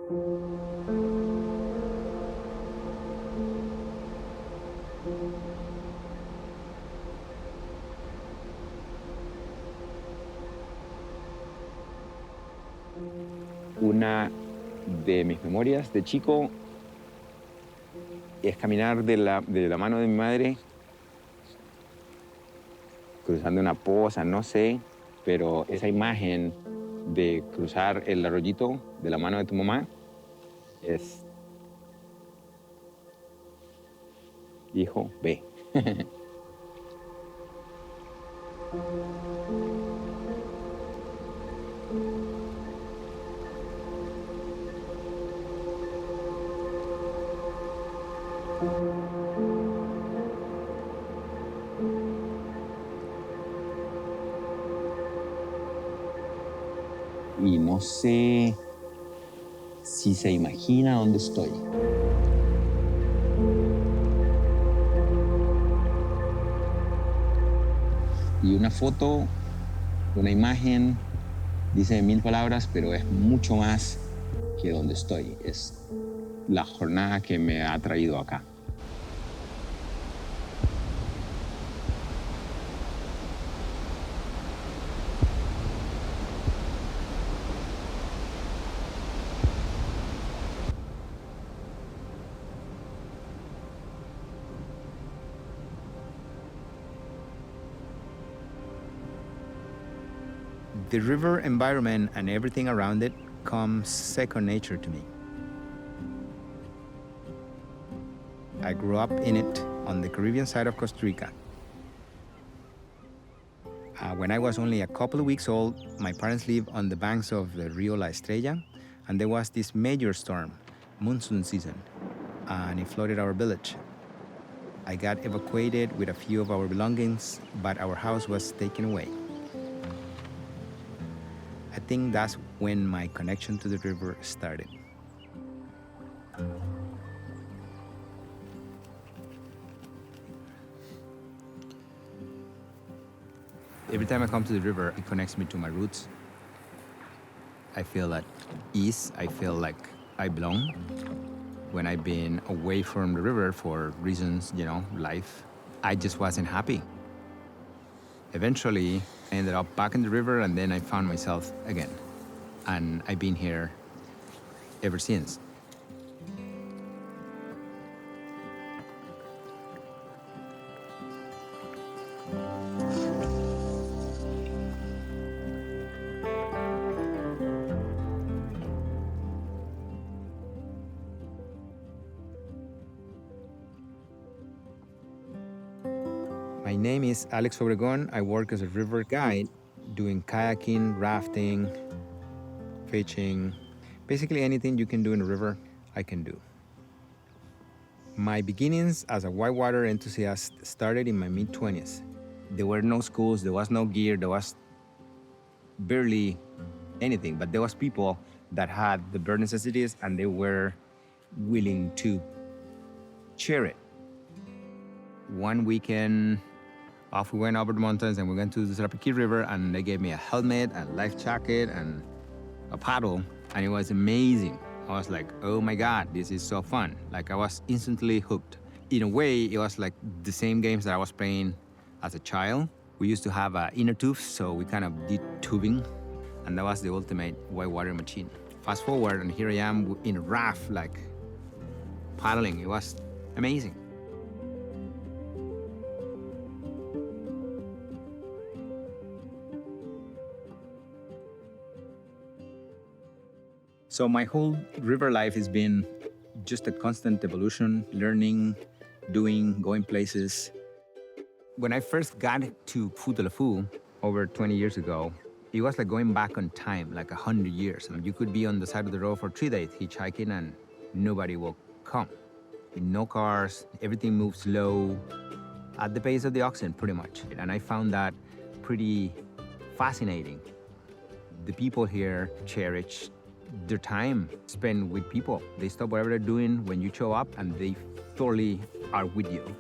Una de mis memorias de chico es caminar de la mano de mi madre, cruzando una poza, no sé, pero esa imagen de cruzar el arroyito de la mano de tu mamá es... Hijo, ve. Y no sé si se imagina dónde estoy. Y una foto, una imagen, dice 1000 palabras, pero es mucho más que dónde estoy. Es la jornada que me ha traído acá. The river environment and everything around it comes second nature to me. I grew up in it on the Caribbean side of Costa Rica. When I was only a couple of weeks old, my parents lived on the banks of the Rio La Estrella, and there was this major storm, monsoon season, and it flooded our village. I got evacuated with a few of our belongings, but our house was taken away. I think that's when my connection to the river started. Every time I come to the river, it connects me to my roots. I feel at ease. I feel like I belong. When I've been away from the river for reasons, life, I just wasn't happy. Eventually, I ended up back in the river, and then I found myself again. And I've been here ever since. My name is Alex Obregon. I work as a river guide, doing kayaking, rafting, fishing. Basically anything you can do in a river, I can do. My beginnings as a whitewater enthusiast started in my mid-20s. There were no schools, there was no gear, there was barely anything, but there was people that had the bare necessities and they were willing to share it. One weekend, off we went over the mountains and we went to the Stacie River, and they gave me a helmet and life jacket and a paddle, and it was amazing. I was like, oh my God, this is so fun. Like, I was instantly hooked. In a way, it was like the same games that I was playing as a child. We used to have inner tubes, so we kind of did tubing, and that was the ultimate whitewater machine. Fast forward, and here I am in a raft, like paddling. It was amazing. So my whole river life has been just a constant evolution, learning, doing, going places. When I first got to Futaleufu over 20 years ago, it was like going back on time, like 100 years. And you could be on the side of the road for 3 days hitchhiking and nobody will come. No cars, everything moves slow, at the pace of the oxen, pretty much. And I found that pretty fascinating. The people here cherish their time spent with people. They stop whatever they're doing when you show up, and they totally are with you.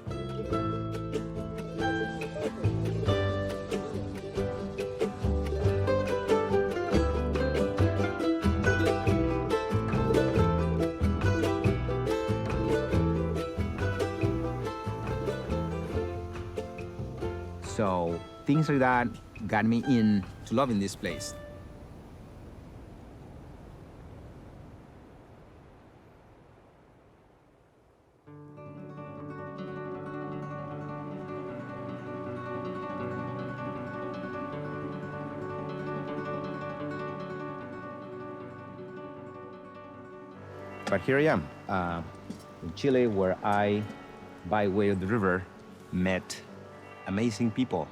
So things like that got me into loving this place. But here I am, in Chile, where I, by way of the river, met amazing people,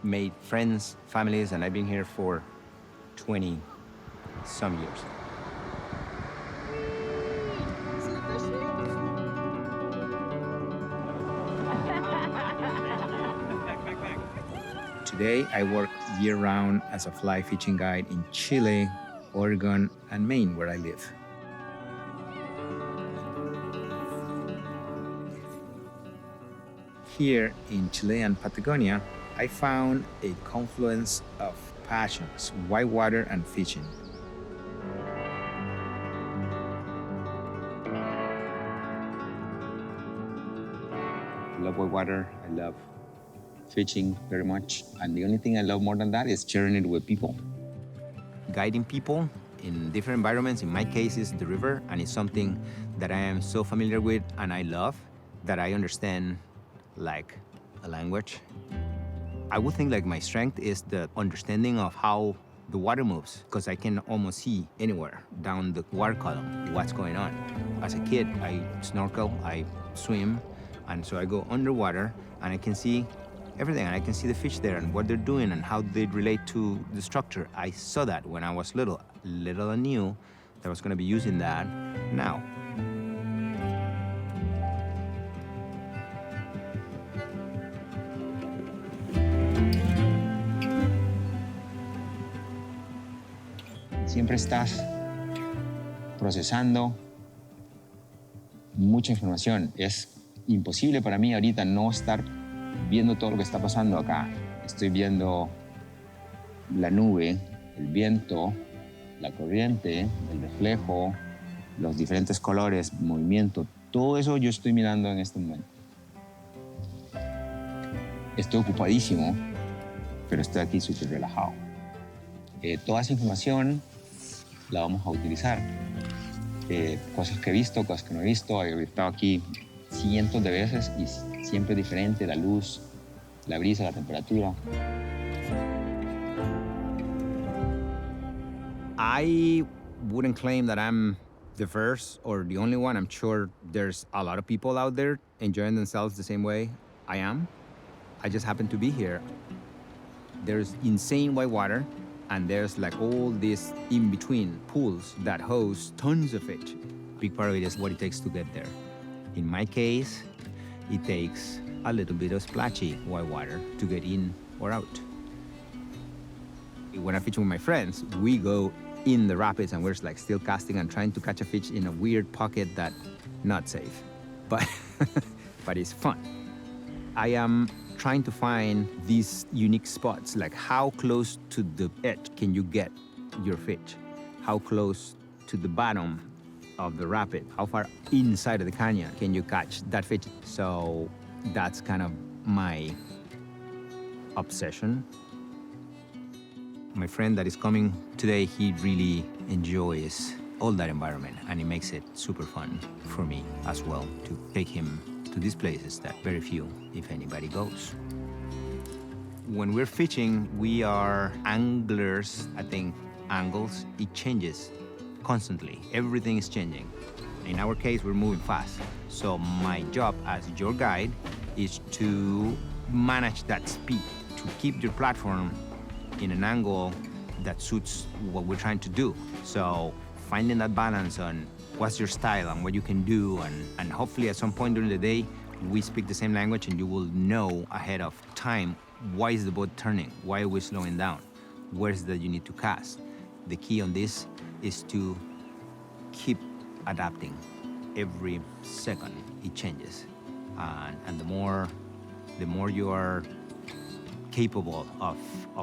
made friends, families, and I've been here for 20-some years. See the fish here? Today, I work year-round as a fly fishing guide in Chile, Oregon, and Maine, where I live. Here in Chilean Patagonia, I found a confluence of passions, whitewater and fishing. I love whitewater. I love fishing very much. And the only thing I love more than that is sharing it with people. Guiding people in different environments, in my case, is the river, and it's something that I am so familiar with and I love that I understand like a language. I would think like my strength is the understanding of how the water moves, because I can almost see anywhere down the water column what's going on. As a kid, I snorkel, I swim, and so I go underwater and I can see everything, and I can see the fish there and what they're doing and how they relate to the structure. I saw that when I was little. Little I knew that I was going to be using that now. Siempre estás procesando mucha información. Es imposible para mí ahorita no estar viendo todo lo que está pasando acá. Estoy viendo la nube, el viento, la corriente, el reflejo, los diferentes colores, movimiento. Todo eso yo estoy mirando en este momento. Estoy ocupadísimo, pero estoy aquí súper relajado. Toda esa información la vamos a utilizar. Cosas que he visto, cosas que no he visto. He estado aquí cientos de veces y siempre es diferente, la luz, la brisa, la temperatura. I wouldn't claim that I'm the first or the only one. I'm sure there's a lot of people out there enjoying themselves the same way I am. I just happen to be here. There's insane whitewater, and there's like all these in-between pools that host tons of fish. Big part of it is what it takes to get there. In my case, it takes a little bit of splashy whitewater to get in or out. When I'm fishing with my friends, we go in the rapids and we're like still casting and trying to catch a fish in a weird pocket that not safe, but but it's fun. I am trying to find these unique spots, like how close to the edge can you get your fish? How close to the bottom of the rapid? How far inside of the canyon can you catch that fish? So that's kind of my obsession. My friend that is coming today, he really enjoys all that environment, and it makes it super fun for me as well to take him to these places that very few, if anybody, goes. When we're fishing, we are anglers. I think angles, it changes constantly. Everything is changing. In our case, we're moving fast. So my job as your guide is to manage that speed, to keep your platform in an angle that suits what we're trying to do. So finding that balance on what's your style and what you can do, and hopefully at some point during the day, we speak the same language and you will know ahead of time, why is the boat turning? Why are we slowing down? Where's that you need to cast? The key on this is to keep adapting. Every second it changes. And the more you are capable of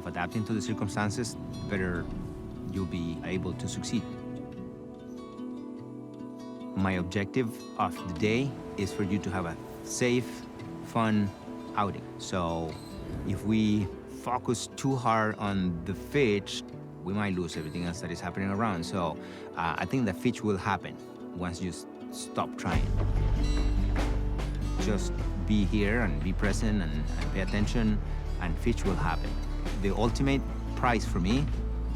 adapting to the circumstances, the better you'll be able to succeed. My objective of the day is for you to have a safe, fun outing. So If we focus too hard on the fish, we might lose everything else that is happening around. So I think the fish will happen once you stop trying. Just be here and be present and pay attention, and fish will happen. The ultimate prize for me,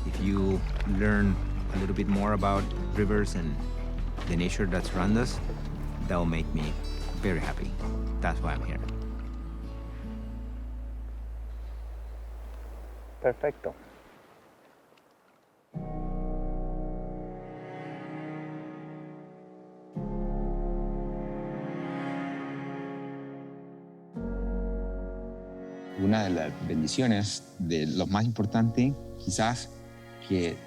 if you learn a little bit more about rivers and the nature that surrounds us, that will make me very happy. That's why I'm here. Perfecto. Una de las bendiciones, de lo más importante, quizás, que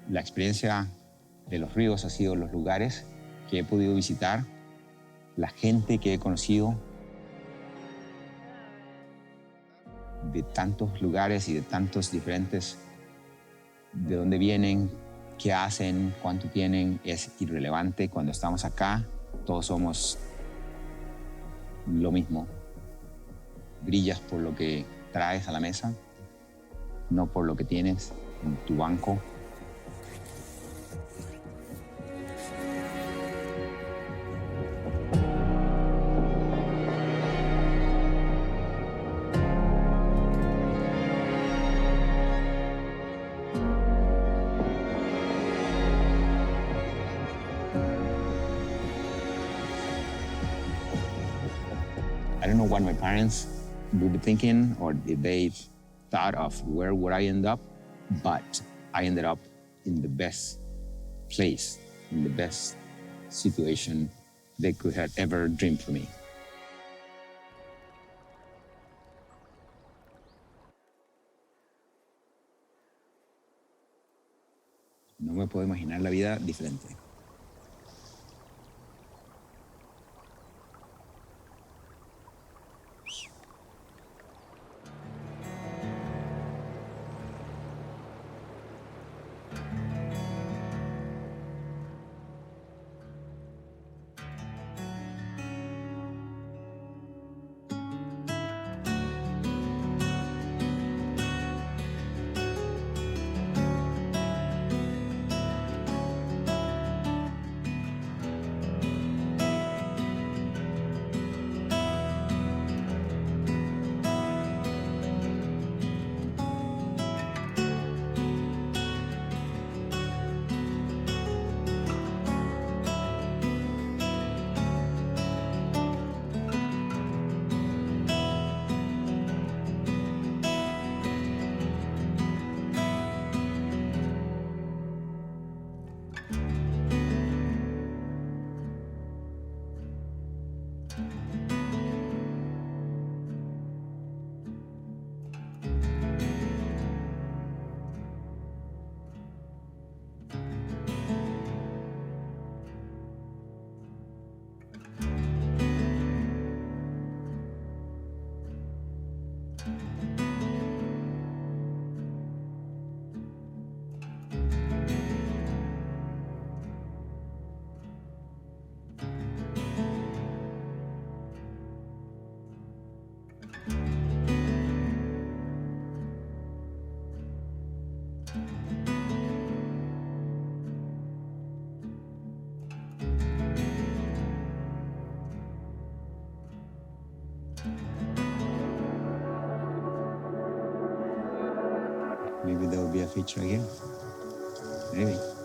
la experiencia de los ríos ha sido los lugares que he podido visitar, la gente que he conocido de tantos lugares y de tantos diferentes, de dónde vienen, qué hacen, cuánto tienen, es irrelevante. Cuando estamos acá, todos somos lo mismo. Brillas por lo que traes a la mesa, no por lo que tienes en tu banco. I don't know what my parents would be thinking or if they thought of where would I end up, but I ended up in the best place, in the best situation they could have ever dreamed for me. No me puedo imaginar la vida diferente. Maybe there will be a feature again. Maybe.